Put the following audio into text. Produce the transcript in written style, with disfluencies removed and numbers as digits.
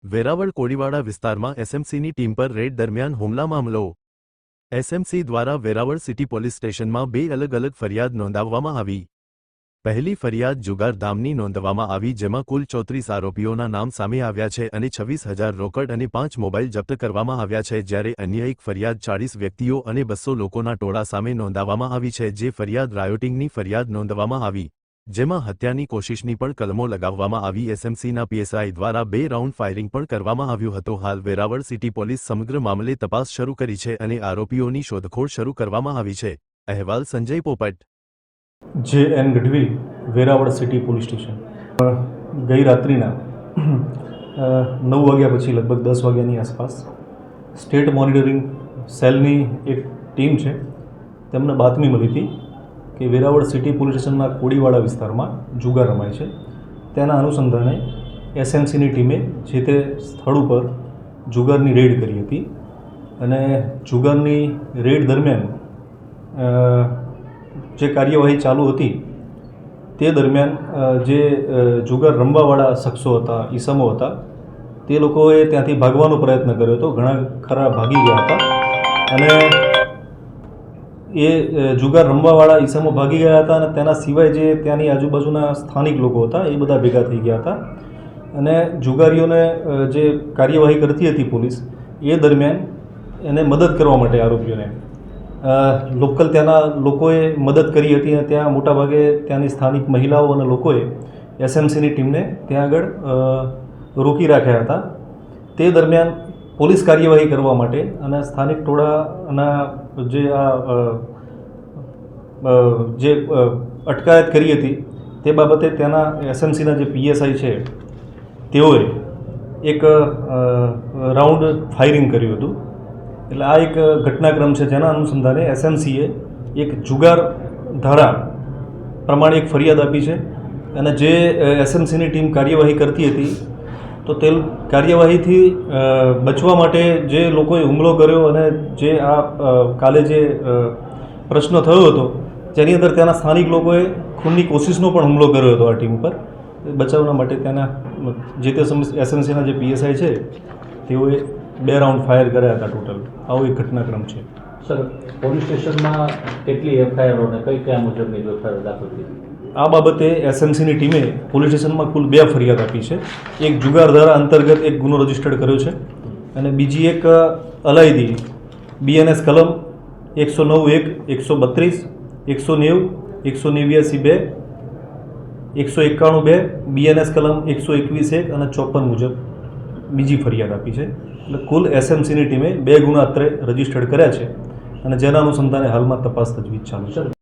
વેરાવળ કોળીવાડા વિસ્તારમાં એસએમસીની ટીમ પર રેડ દરમિયાન હુમલા મામલો એસએમસી દ્વારા વેરાવળ સિટી પોલીસ સ્ટેશનમાં બે અલગ અલગ ફરિયાદ નોંધાવવામાં આવી। પહેલી ફરિયાદ જુગાર ધામની નોંધવામાં આવી, જેમાં કુલ 34 આરોપીઓના નામ સામે આવ્યા છે અને 26,000 રોકડ અને 5 મોબાઈલ જપ્ત કરવામાં આવ્યા છે, જ્યારે અન્ય એક ફરિયાદ 40 વ્યક્તિઓ અને 200 લોકોના ટોળા સામે નોંધાવવામાં આવી છે। જે ફરિયાદ રાયોટિંગની ફરિયાદ નોંધવામાં આવી, જેમાં હત્યાની કોશિશની પણ કલમો લગાવવામાં આવી। એસએમસીના પીએસઆઈ દ્વારા 2 રાઉન્ડ ફાયરિંગ પણ કરવામાં આવ્યું હતું। હાલ વેરાવળ સિટી પોલીસ સમગ્ર મામલે તપાસ શરૂ કરી છે અને આરોપીઓની શોધખોળ શરૂ કરવામાં આવી છે। અહેવાલ Sanjay Popat, J N. Gadhvi, Veraval city police station. ગઈ રાત્રિના 9 વાગ્યા પછી લગભગ 10 વાગ્યાની આસપાસ સ્ટેટ મોનિટરિંગ સેલની એક ટીમ છે, તેમને બાતમી મળી હતી કે વેરાવળ સિટી પોલીસ સ્ટેશનના કોળીવાડા વિસ્તારમાં જુગાર રમાય છે। તેના અનુસંધાને એસએમસીની ટીમે જે તે સ્થળ ઉપર જુગારની રેડ કરી હતી અને જુગારની રેડ દરમિયાન જે કાર્યવાહી ચાલુ હતી તે દરમિયાન જે જુગાર રમવાવાળા શખ્સો હતા, ઈસમો હતા, તે લોકોએ ત્યાંથી ભાગવાનો પ્રયત્ન કર્યો હતો। ઘણા ખરા ભાગી ગયા હતા અને એ જુગાર રમવાવાળા ઈસમો ભાગી ગયા હતા અને તેના સિવાય જે ત્યાંની આજુબાજુના સ્થાનિક લોકો હતા એ બધા ભેગા થઈ ગયા હતા અને જુગારીઓને જે કાર્યવાહી કરતી હતી પોલીસ, એ દરમિયાન એને મદદ કરવા માટે આરોપીઓને લોકલ ત્યાંના લોકોએ મદદ કરી હતી અને ત્યાં મોટાભાગે ત્યાંની સ્થાનિક મહિલાઓ અને લોકોએ એસએમસીની ટીમને ત્યાં આગળ રોકી રાખ્યા હતા। તે દરમિયાન પોલીસ કાર્યવાહી કરવા માટે અને સ્થાનિક ટોળાના જે અટકાયત કરી હતી તે બાબતે ત્યાંના એસએમસીના જે પીએસઆઈ છે તેઓએ એક રાઉન્ડ ફાયરિંગ કર્યું હતું। એટલે આ એક ઘટનાક્રમ છે, જેના અનુસંધાને એસએમસીએ એક જુગાર ધારા પ્રમાણે એક ફરિયાદ આપી છે અને જે એસએમસીની ટીમ કાર્યવાહી કરતી હતી તો તે કાર્યવાહીથી બચવા માટે જે લોકોએ હુમલો કર્યો અને જે આ કાલે જે પ્રશ્ન થયો હતો જેની અંદર ત્યાંના સ્થાનિક લોકોએ ખૂનની કોશિશનો પણ હુમલો કર્યો હતો આ ટીમ પર બચાવવા માટે ત્યાંના જે તે એસએમસીના જે પીએસઆઈ છે તેઓએ 2 રાઉન્ડ ફાયર કર્યા હતા। ટોટલ આવો એક ઘટનાક્રમ છે। સર, પોલીસ સ્ટેશનમાં કેટલી એફઆઈઆર અને કયા મુજબની એફઆઈઆર દાખલ થઈ? આ બાબતે એસએમસીની ટીમે પોલીસ સ્ટેશનમાં કુલ 2 ફરિયાદ આપી છે। એક જુગાર ધારા અંતર્ગત એક ગુનો રજીસ્ટર્ડ કર્યો છે અને બીજી એક અલાયદી બીએનએસ કલમ 109(1), 132, 190, 189(2), 191(2), બીએનએસ કલમ 121(1) અને 54 મુજબ બીજી ફરિયાદ આપી છે। એટલે કુલ એસએમસીની ટીમે 2 ગુના અત્રે રજીસ્ટર્ડ કર્યા છે અને જેના અનુસંધાને હાલમાં તપાસ તજવીજ ચાલુ છે।